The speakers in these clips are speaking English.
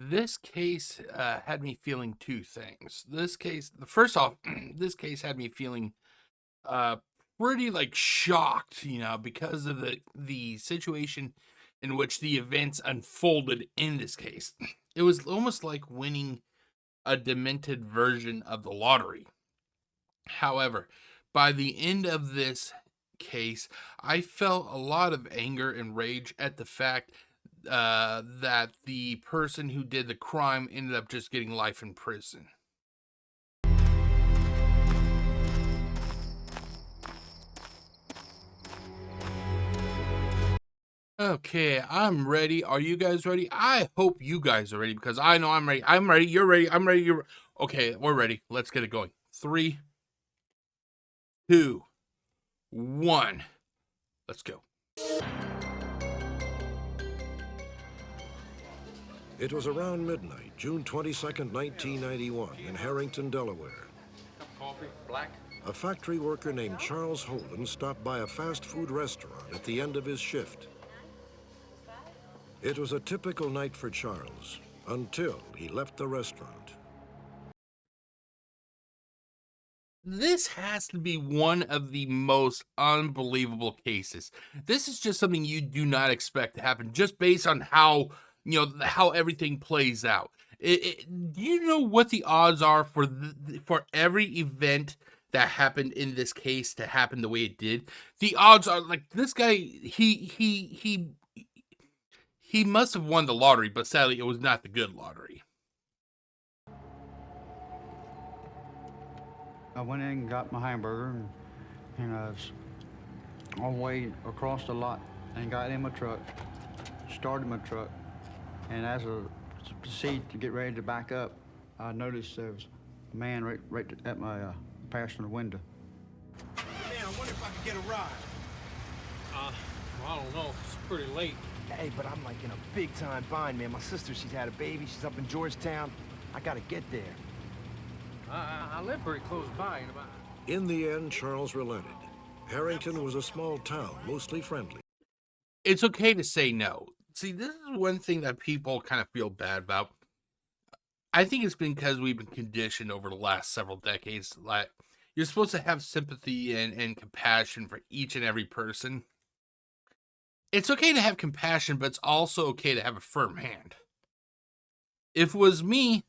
This case had me feeling two things. First off, this case had me feeling uh, pretty like shocked, because of the situation in which the events unfolded in this case. It was almost like winning a demented version of the lottery. However, by the end of this case, I felt a lot of anger and rage at the fact that the person who did the crime ended up just getting life in prison. Okay, I'm ready. Are you guys ready? I hope you guys are ready because I know I'm ready. I'm ready. You're ready. I'm ready. You're okay. We're ready. Let's get it going. 3, 2, 1. Let's go. It was around midnight, June 22nd, 1991, in Harrington, Delaware. Coffee, black. A factory worker named Charles Holden stopped by a fast food restaurant at the end of his shift. It was a typical night for Charles, until he left the restaurant. This has to be one of the most unbelievable cases. This is just something you do not expect to happen, just based on how everything plays out. Do you know what the odds are for every event that happened in this case to happen the way it did? The odds are like this guy. He must have won the lottery, but sadly, it was not the good lottery. I went in and got my hamburger, and I was on the way across the lot and got in my truck, started my truck, and as I proceeded to get ready to back up, I noticed there was a man right at my passenger window. Man, I wonder if I could get a ride. Well, I don't know. It's pretty late. Hey, but I'm like in a big time bind, man. My sister, she's had a baby. She's up in Georgetown. I gotta get there. I live pretty close by. In the end, Charles relented. Harrington was a small town, mostly friendly. It's okay to say no. See, this is one thing that people kind of feel bad about. I think it's been because we've been conditioned over the last several decades. Like, you're supposed to have sympathy and compassion for each and every person. It's okay to have compassion, but it's also okay to have a firm hand. If it was me,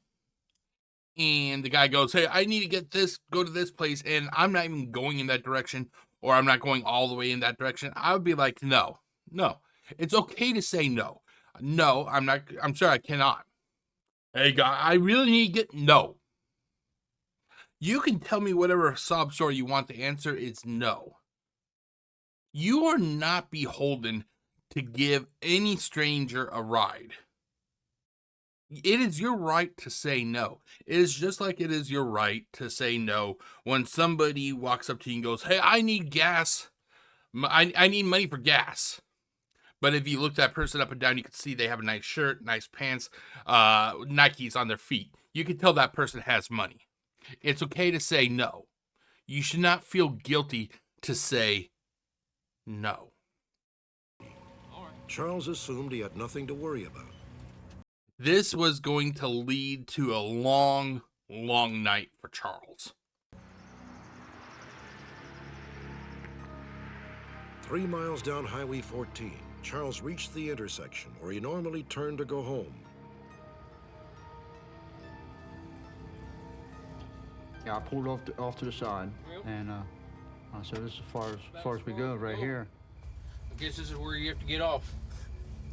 and the guy goes, hey, I need to get this, go to this place, and I'm not even going in that direction, or I'm not going all the way in that direction, I would be like, no. It's okay to say no. No, I'm not, I'm sorry, I cannot. Hey, guy, I really need to get, no. You can tell me whatever sob story you want. The answer is no. You are not beholden to give any stranger a ride. It is your right to say no. It is just like it is your right to say no when somebody walks up to you and goes, hey, I need gas. I need money for gas. But if you look that person up and down, you can see they have a nice shirt, nice pants, Nikes on their feet. You can tell that person has money. It's okay to say no. You should not feel guilty to say no. Charles assumed he had nothing to worry about. This was going to lead to a long, long night for Charles. 3 miles down Highway 14, Charles reached the intersection where he normally turned to go home. Yeah, I pulled off to the side, and I said, "This is as far as we go right here." I guess this is where you have to get off.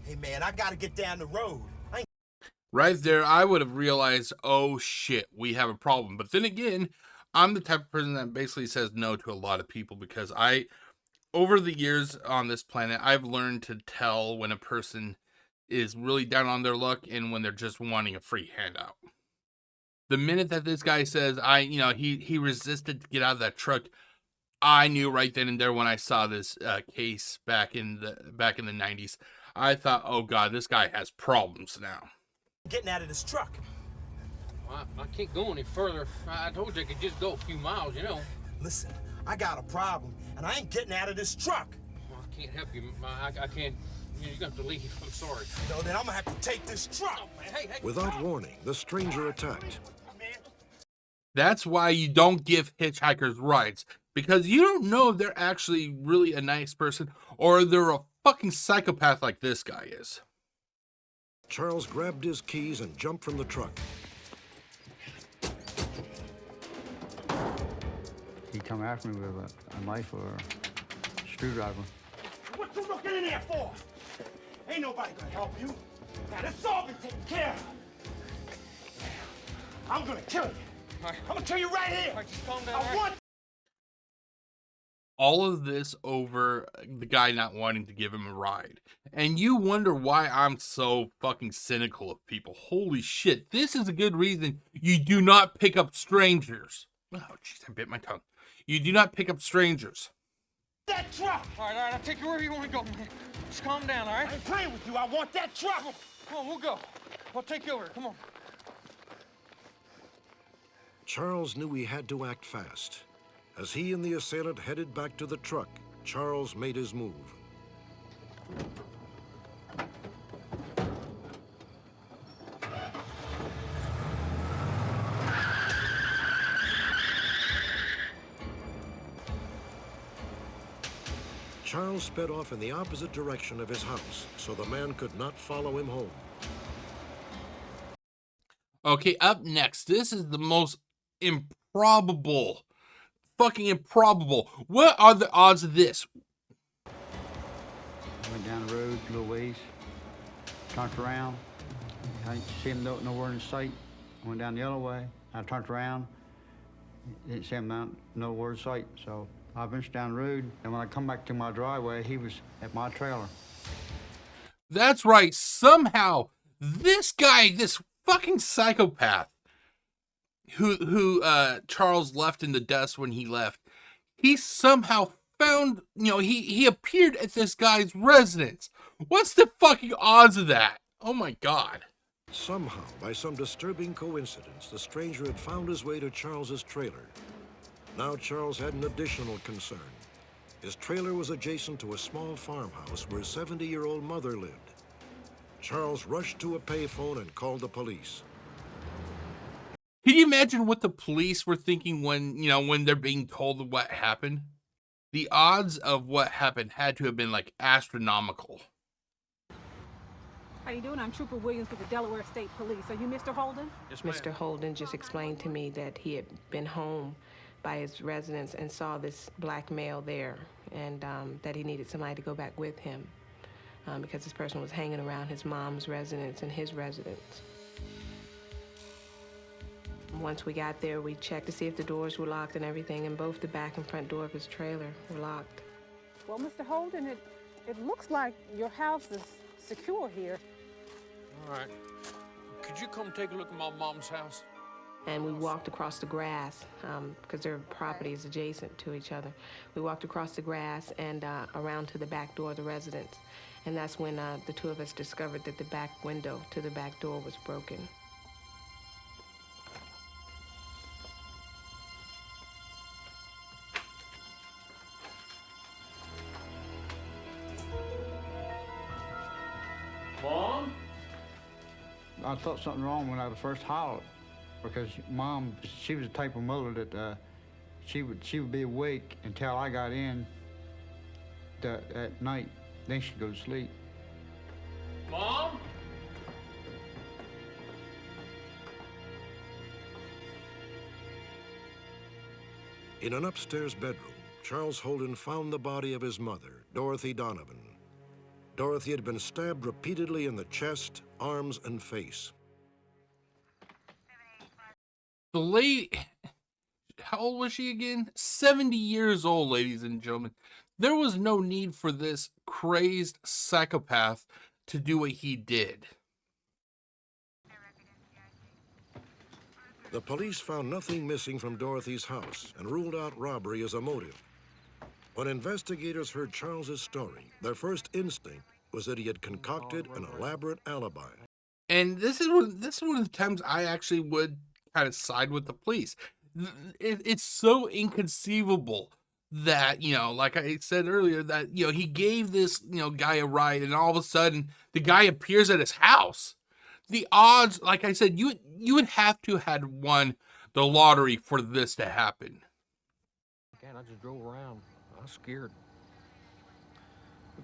Hey, man, I gotta get down the road. Right there, I would have realized, oh shit, we have a problem. But then again, I'm the type of person that basically says no to a lot of people because over the years on this planet, I've learned to tell when a person is really down on their luck and when they're just wanting a free handout. The minute that this guy says, he resisted to get out of that truck, I knew right then and there when I saw this case back in the 90s, I thought, oh God, this guy has problems now. Getting out of this truck. Well, I can't go any further. I told you I could just go a few miles, Listen, I got a problem, and I ain't getting out of this truck. Well, I can't help you. I can't You're gonna have to leave. I'm sorry. No, then I'm gonna have to take this truck. Oh, man. Hey, Without warning, the stranger attacked. That's why you don't give hitchhikers rides, because you don't know if they're actually really a nice person or they're a fucking psychopath like this guy is. Charles grabbed his keys and jumped from the truck. He come after me with a knife or a screwdriver. What you looking in there for? Ain't nobody gonna help you. Now this all been taken care of. I'm gonna kill you. All right. I'm gonna kill you right here. All right, just calm down. I want. All of this over the guy not wanting to give him a ride. And you wonder why I'm so fucking cynical of people. Holy shit, this is a good reason you do not pick up strangers. Oh, jeez, I bit my tongue. You do not pick up strangers. That truck! All right, I'll take you wherever you want to go, man. Just calm down, all right? I ain't playing with you. I want that truck! Come on, we'll go. I'll take you over. Come on. Charles knew he had to act fast. As he and the assailant headed back to the truck, Charles made his move. Charles sped off in the opposite direction of his house, so the man could not follow him home. Okay, up next, this is the most improbable, fucking improbable. What are the odds of this? I went down the road a little ways, turned around. I didn't see him nowhere in sight. I went down the other way. I turned around. Didn't see him nowhere in sight. So I ventured down the road, and when I come back to my driveway, he was at my trailer. That's right. Somehow, this guy, this fucking psychopath, who Charles left in the dust when he left, he somehow found, he appeared at this guy's residence. What's the fucking odds of that? Oh my God. Somehow, by some disturbing coincidence, the stranger had found his way to Charles's trailer. Now Charles had an additional concern. His trailer was adjacent to a small farmhouse where his 70-year-old mother lived. Charles rushed to a payphone and called the police. Can you imagine what the police were thinking when they're being told what happened? The odds of what happened had to have been like astronomical. How you doing? I'm Trooper Williams with the Delaware State Police. Are you Mr. Holden? Yes, ma'am. Mr. Holden just explained to me that he had been home by his residence and saw this black male there, and that he needed somebody to go back with him because this person was hanging around his mom's residence and his residence. Once we got there, we checked to see if the doors were locked and everything, and both the back and front door of his trailer were locked. Well, Mr. Holden, it looks like your house is secure here. All right. Could you come take a look at my mom's house? And we walked across the grass, because there are properties adjacent to each other. We walked across the grass and around to the back door of the residence. And that's when the two of us discovered that the back window to the back door was broken. Mom? I thought something wrong when I first hollered, because Mom, she was the type of mother that she would be awake until I got in at night. Then she'd go to sleep. Mom? In an upstairs bedroom, Charles Holden found the body of his mother, Dorothy Donovan. Dorothy had been stabbed repeatedly in the chest, arms, and face. The lady, how old was she again? 70 years old, ladies and gentlemen. There was no need for this crazed psychopath to do what he did. The police found nothing missing from Dorothy's house and ruled out robbery as a motive. When investigators heard Charles's story, their first instinct was that he had concocted an elaborate alibi. And this is one of the times I actually would kind of side with the police. It's so inconceivable that, like I said earlier, that, he gave this, guy a ride, and all of a sudden the guy appears at his house. The odds, like I said, you would have to had won the lottery for this to happen. Again, I just drove around. I was scared.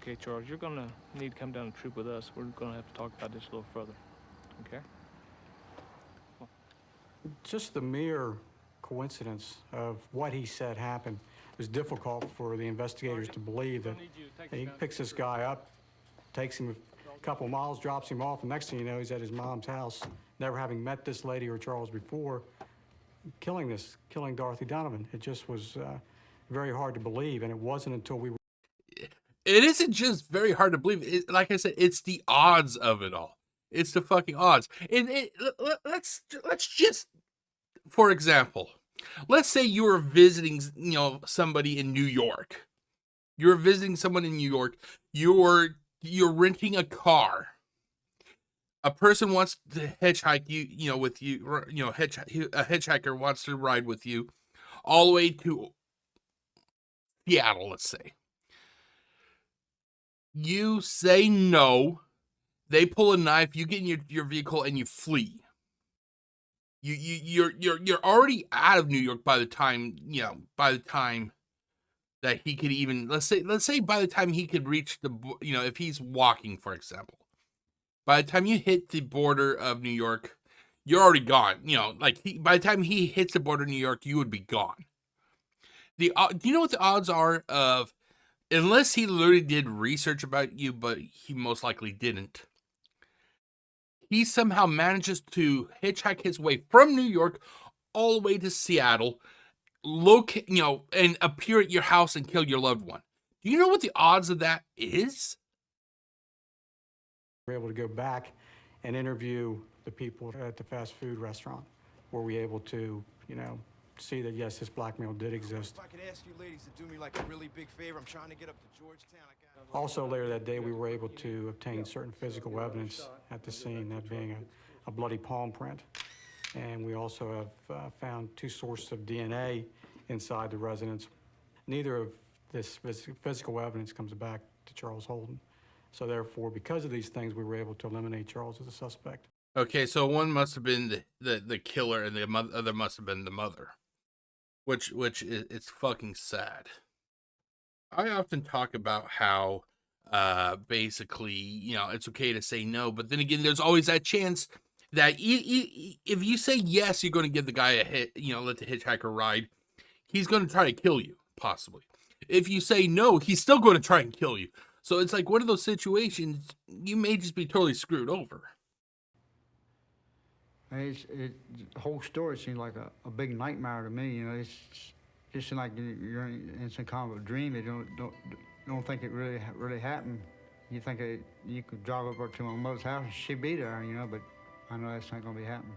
Okay, Charles, you're gonna need to come down and troop with us. We're gonna have to talk about this a little further. Okay? Just the mere coincidence of what he said happened was difficult for the investigators to believe that he picks this guy up, takes him a couple miles, drops him off, and next thing you know, he's at his mom's house, never having met this lady or Charles before, killing Dorothy Donovan. It just was very hard to believe, and it wasn't until we were... It isn't just very hard to believe. Like I said, it's the odds of it all. It's the fucking odds. And let's just, for example, let's say you were visiting, somebody in New York. You're visiting someone in New York. You're renting a car. A person wants to hitchhike with you. A hitchhiker wants to ride with you all the way to Seattle, let's say. You say no. They pull a knife. You get in your vehicle and you flee. You're already out of New York by the time that he could even, let's say by the time he could reach the, if he's walking, for example, by the time you hit the border of New York, you're already gone. By the time he hits the border of New York, you would be gone. Do you know what the odds are of, unless he literally did research about you, but he most likely didn't, he somehow manages to hitchhike his way from New York all the way to Seattle, locate, and appear at your house and kill your loved one. Do you know what the odds of that is? We were able to go back and interview the people at the fast food restaurant. Were we able to, see that, yes, this blackmail did exist. If I could ask you ladies to do me like a really big favor, I'm trying to get up to Georgetown. Also, later that day, we were able to obtain certain physical evidence at the scene, that being a bloody palm print. And we also have found two sources of DNA inside the residence. Neither of this physical evidence comes back to Charles Holden. So therefore, because of these things, we were able to eliminate Charles as a suspect. Okay, so one must have been the killer, and the other must have been the mother. Which is, it's fucking sad. I often talk about how basically, it's okay to say no, but then again, there's always that chance that if you say yes, you're going to give the guy a hit, let the hitchhiker ride, he's going to try to kill you, possibly. If you say no, he's still going to try and kill you. So it's like one of those situations, you may just be totally screwed over. The whole story seemed like a big nightmare to me. It's just like you're in some kind of a dream. You don't think it really happened. You think you could drive over to my mother's house and she'd be there, but I know that's not going to be happening.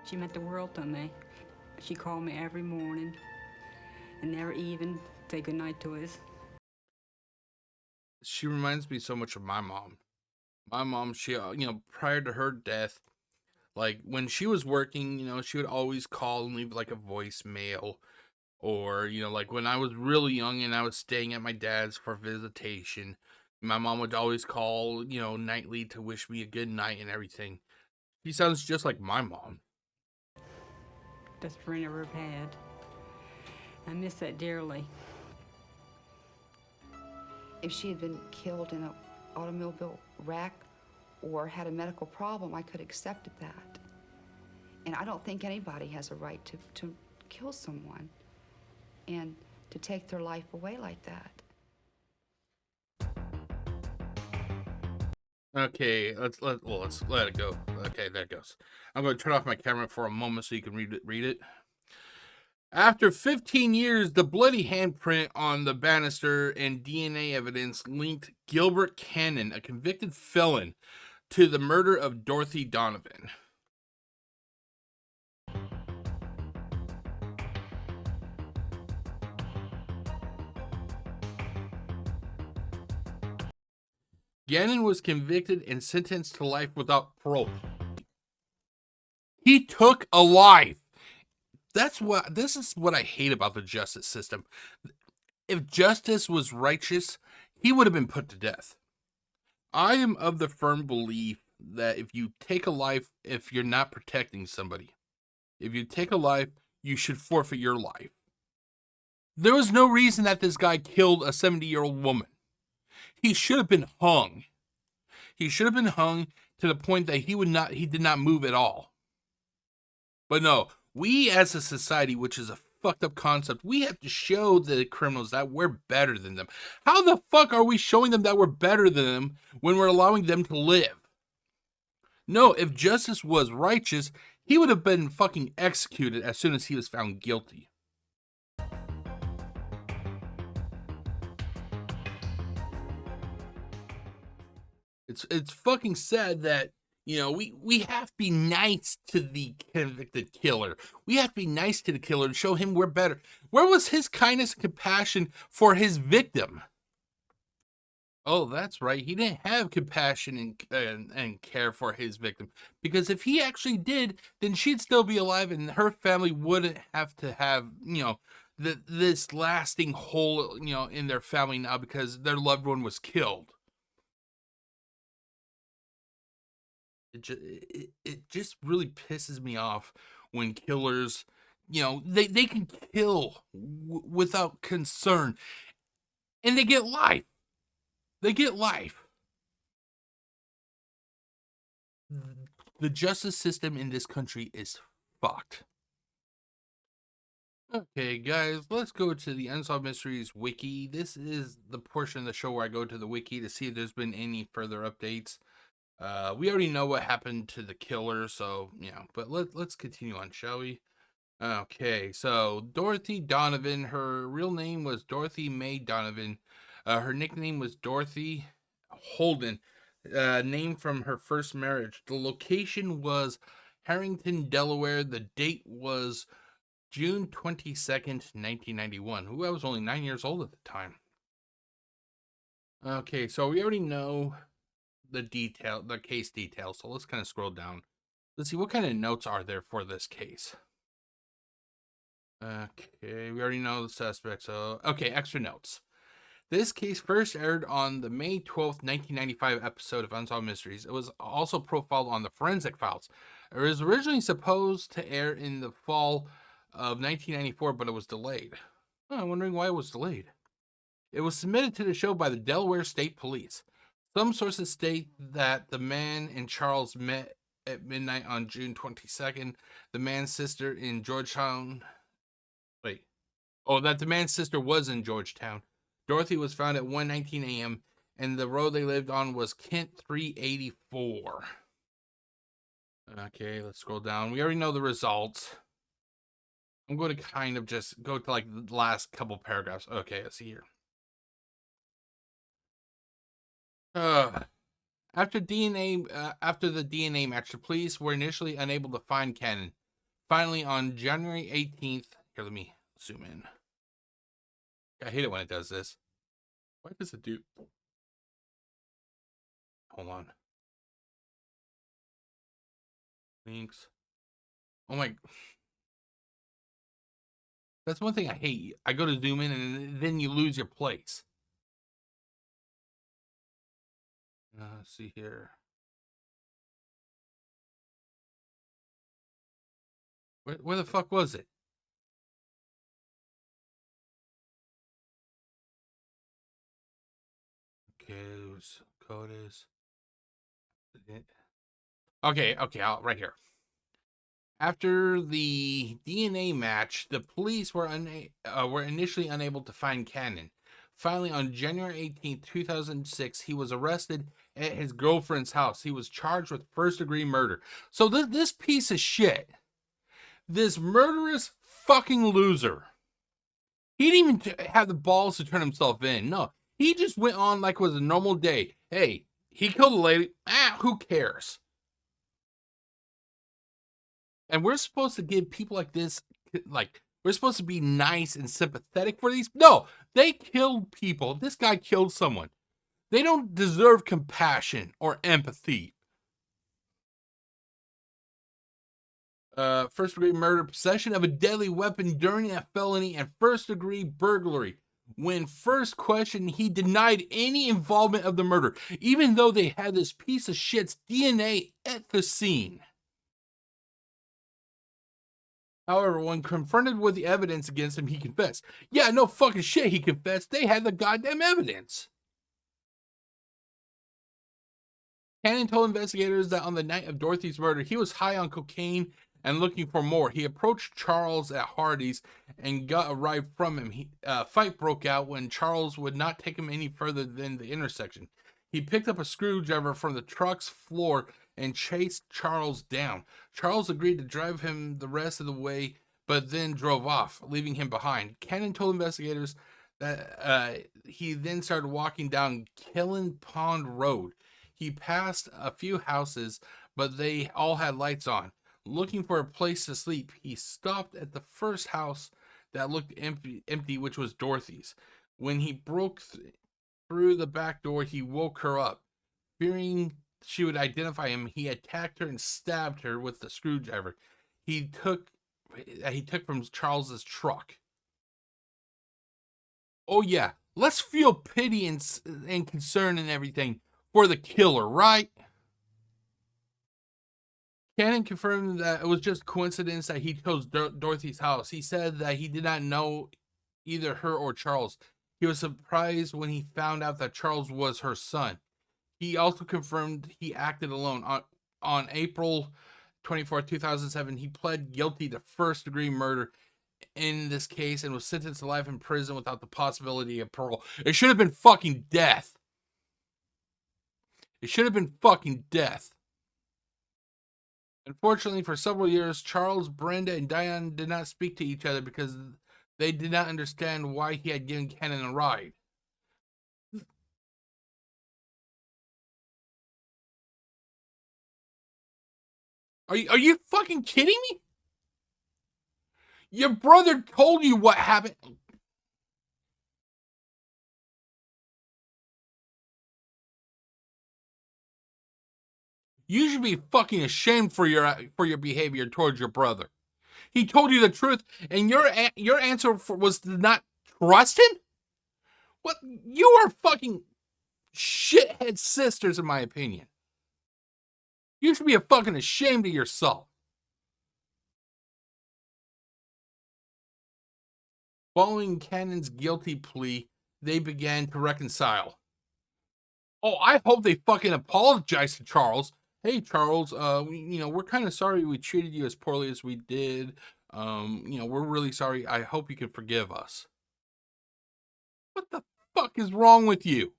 She meant the world to me. She called me every morning and never even say goodnight to us. She reminds me so much of my mom. My mom, she, prior to her death, like when she was working, she would always call and leave like a voicemail, or, like when I was really young and I was staying at my dad's for visitation, my mom would always call, nightly to wish me a good night and everything. She sounds just like my mom. Best friend I ever had. I miss that dearly. If she had been killed in an automobile wreck or had a medical problem, I could have accepted that. And I don't think anybody has a right to kill someone and to take their life away like that. Okay, let's let it go. Okay, there it goes. I'm going to turn off my camera for a moment so you can read it. After 15 years, the bloody handprint on the banister and DNA evidence linked Gilbert Cannon, a convicted felon, to the murder of Dorothy Donovan. Gannon was convicted and sentenced to life without parole. He took a life. this is what I hate about the justice system. If justice was righteous, he would have been put to death. I am of the firm belief that if you take a life, if you're not protecting somebody, if you take a life, you should forfeit your life. There was no reason that this guy killed a 70-year-old woman. He should have been hung. He should have been hung to the point that he did not move at all. But no, we as a society, which is a fucked up concept, we have to show the criminals that we're better than them. How the fuck are we showing them that we're better than them when we're allowing them to live? No, if justice was righteous, he would have been fucking executed as soon as he was found guilty. It's fucking sad that, you know, we have to be nice to the convicted killer. We have to be nice to the killer and show him we're better. Where was his kindness and compassion for his victim? Oh, that's right. He didn't have compassion and care for his victim. Because if he actually did, then she'd still be alive and her family wouldn't have to have, you know, this lasting hole, you know, in their family now because their loved one was killed. It just really pisses me off when killers, you know, they can kill without concern and they get life. They get life. The justice system in this country is fucked. Okay, guys, let's go to the Unsolved Mysteries Wiki. This is the portion of the show where I go to the Wiki to see if there's been any further updates. We already know what happened to the killer, so, you know, but let's continue on, shall we? Okay, so Dorothy Donovan, her real name was Dorothy Mae Donovan. Her nickname was Dorothy Holden, named from her first marriage. The location was Harrington, Delaware. The date was June 22nd, 1991. Ooh, I was only 9 years old at the time. Okay, so we already know the case details. So let's kind of scroll down. Let's see what kind of notes are there for this case. Okay, we already know the suspect. So, okay, extra notes. This case first aired on the May 12th, 1995 episode of Unsolved Mysteries. It was also profiled on the Forensic Files. It was originally supposed to air in the fall of 1994, but it was delayed. Oh, I'm wondering why it was delayed. It was submitted to the show by the Delaware State Police. Some sources state that the man and Charles met at midnight on June 22nd. The man's sister in Georgetown. That the man's sister was in Georgetown. Dorothy was found at 1:19 a.m. and the road they lived on was Kent 384. Okay, let's scroll down. We already know the results. I'm going to kind of just go to like the last couple paragraphs. Okay, let's see here. After the DNA match, the police were initially unable to find Cannon. Finally, on January 18th, here, let me zoom in. I hate it when it does this. Why does it do? Hold on. Links. Oh my. That's one thing I hate. I go to zoom in and then you lose your place. Let's see here. Where the fuck was it? Okay, code is. Okay, right here. After the DNA match, the police were initially unable to find Cannon. Finally, on January 18th, 2006, he was arrested at his girlfriend's house. He was charged with first-degree murder. So this piece of shit, this murderous fucking loser, he didn't even have the balls to turn himself in. No, he just went on like it was a normal day. Hey, he killed a lady. Who cares? And we're supposed to give people like this, like, we're supposed to be nice and sympathetic for these. No, they killed people. This guy killed someone. They don't deserve compassion or empathy. First-degree murder, possession of a deadly weapon during a felony, and first-degree burglary. When first questioned, he denied any involvement of the murder, even though they had this piece of shit's DNA at the scene. However, when confronted with the evidence against him, he confessed. Yeah, no fucking shit, he confessed. They had the goddamn evidence. Cannon told investigators that on the night of Dorothy's murder, he was high on cocaine and looking for more. He approached Charles at Hardee's and got a ride from him. A fight broke out when Charles would not take him any further than the intersection. He picked up a screwdriver from the truck's floor and chased Charles down. Charles agreed to drive him the rest of the way, but then drove off, leaving him behind. Cannon told investigators that he then started walking down Killen Pond Road. He passed a few houses, but they all had lights on. Looking for a place to sleep, he stopped at the first house that looked empty, which was Dorothy's. When he broke through the back door, he woke her up. Fearing she would identify him, he attacked her and stabbed her with the screwdriver he took from Charles's truck. Oh yeah, let's feel pity and concern and everything for the killer, right? Cannon confirmed that it was just coincidence that he chose Dorothy's house. He said that he did not know either her or Charles. He was surprised when he found out that Charles was her son. He also confirmed he acted alone. On April 24, 2007, he pled guilty to first-degree murder in this case and was sentenced to life in prison without the possibility of parole. It should have been fucking death. It should have been fucking death. Unfortunately, for several years, Charles, Brenda, and Diane did not speak to each other because they did not understand why he had given Cannon a ride. Are you fucking kidding me? Your brother told you what happened. You should be fucking ashamed for your behavior towards your brother. He told you the truth, and your answer was to not trust him? What? You are fucking shithead sisters, in my opinion. You should be fucking ashamed of yourself. Following Cannon's guilty plea, they began to reconcile. Oh, I hope they fucking apologize to Charles. Hey, Charles, we're kind of sorry we treated you as poorly as we did. We're really sorry. I hope you can forgive us. What the fuck is wrong with you?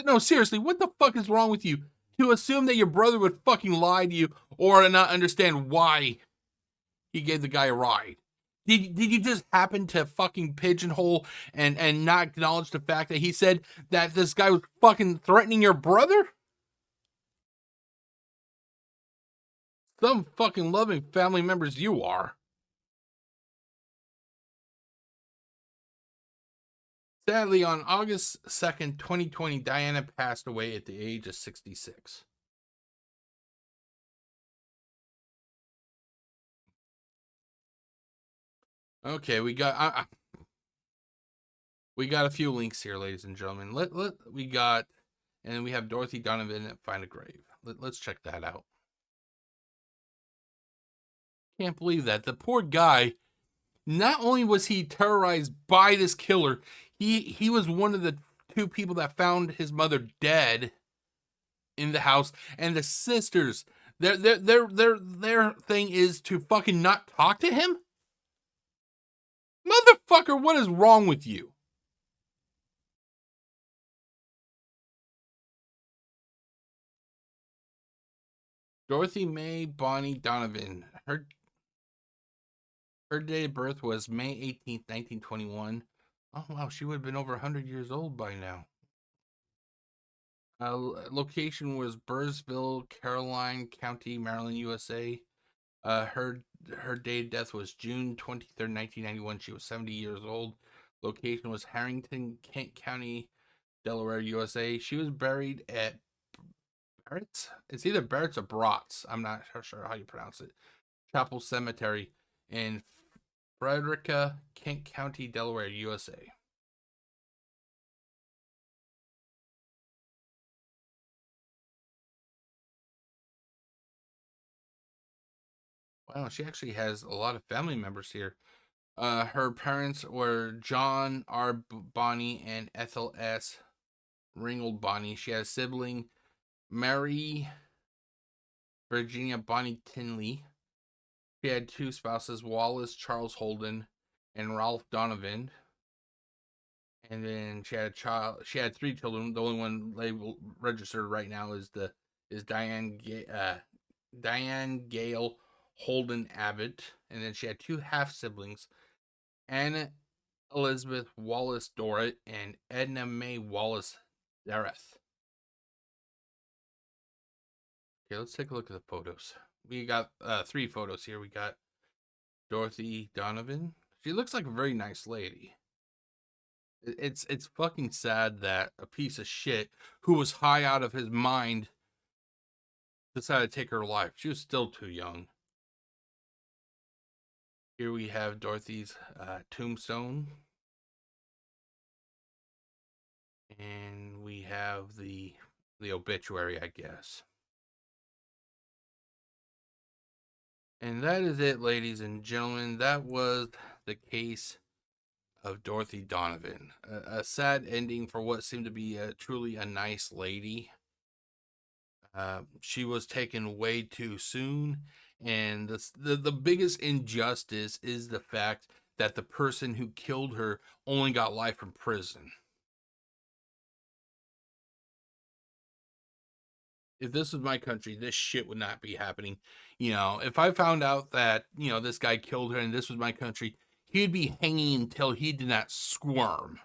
No, seriously, what the fuck is wrong with you? To assume that your brother would fucking lie to you or not understand why he gave the guy a ride. Did you just happen to fucking pigeonhole and not acknowledge the fact that he said that this guy was fucking threatening your brother? Some fucking loving family members you are. Sadly, on August 2nd, 2020, Diana passed away at the age of 66. Okay, we got a few links here, ladies and gentlemen. And we have Dorothy Donovan at Find a Grave. Let's check that out. Can't believe that. The poor guy, not only was he terrorized by this killer, he was one of the two people that found his mother dead in the house, and the sisters, their thing is to fucking not talk to him? Motherfucker, what is wrong with you? Dorothy Mae Bonnie Donovan. Her date of birth was May 18th, 1921. Oh, wow, she would have been over 100 years old by now. Location was Burrsville, Caroline County, Maryland, USA. Her date of death was June 23rd, 1991. She was 70 years old. Location was Harrington, Kent County, Delaware, USA. She was buried at Barrett's? It's either Barrett's or Bratz. I'm not sure how you pronounce it. Chapel Cemetery in Frederica, Kent County, Delaware, USA. Wow, she actually has a lot of family members here. Her parents were John R. Bonney and Ethel S. Ringgold Bonney. She has a sibling, Mary Virginia Bonney Tinley. She had two spouses, Wallace Charles Holden and Ralph Donovan. And then she had a child. She had three children. The only one labeled registered right now is Diane Gale Holden Abbott. And then she had two half siblings, Anna Elizabeth Wallace Dorrit and Edna Mae Wallace Dareth. Okay, let's take a look at the photos. We got 3 photos here. We got Dorothy Donovan. She looks like a very nice lady. It's fucking sad that a piece of shit who was high out of his mind decided to take her life. She was still too young. Here we have Dorothy's tombstone. And we have the obituary, I guess. And that is it, ladies and gentlemen. That was the case of Dorothy Donovan. A sad ending for what seemed to be truly a nice lady. She was taken way too soon. And the biggest injustice is the fact that the person who killed her only got life in prison. If this was my country, this shit would not be happening. You know, if I found out that, you know, this guy killed her and this was my country, he'd be hanging until he did not squirm.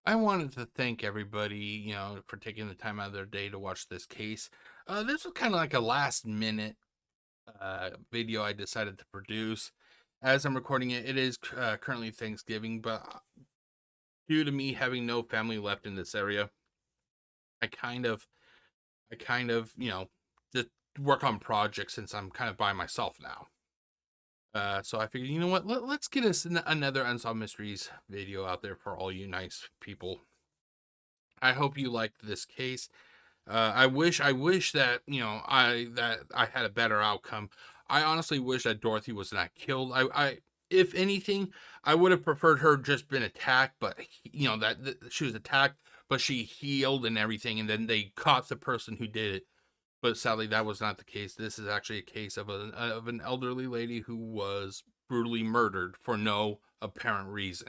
I wanted to thank everybody, you know, for taking the time out of their day to watch this case. This was kind of like a last minute video I decided to produce. As I'm recording it, it is currently Thanksgiving, but due to me having no family left in this area, I kind of, you know, just work on projects since I'm kind of by myself now. So I figured, you know what, let's get us another Unsolved Mysteries video out there for all you nice people. I hope you liked this case. I wish that, you know, I had a better outcome. I honestly wish that Dorothy was not killed. I if anything, I would have preferred her just been attacked, but, you know, that she was attacked, but she healed and everything, and then they caught the person who did it. But sadly, that was not the case. This is actually a case of an elderly lady who was brutally murdered for no apparent reason.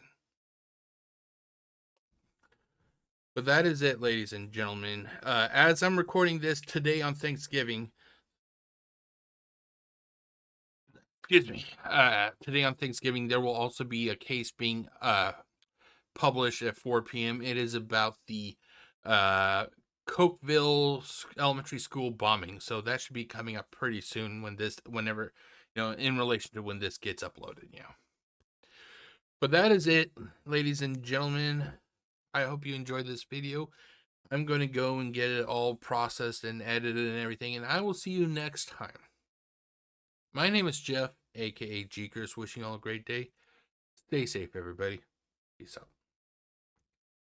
But that is it, ladies and gentlemen. As I'm recording this today on Thanksgiving, today on Thanksgiving, there will also be a case being published at 4 p.m. It is about the Cokeville Elementary School bombing. So that should be coming up pretty soon whenever, you know, in relation to when this gets uploaded, you know. But that is it, ladies and gentlemen. I hope you enjoyed this video. I'm going to go and get it all processed and edited and everything, and I will see you next time. My name is Jeff, aka GCurse, wishing you all a great day. Stay safe, everybody. Peace out.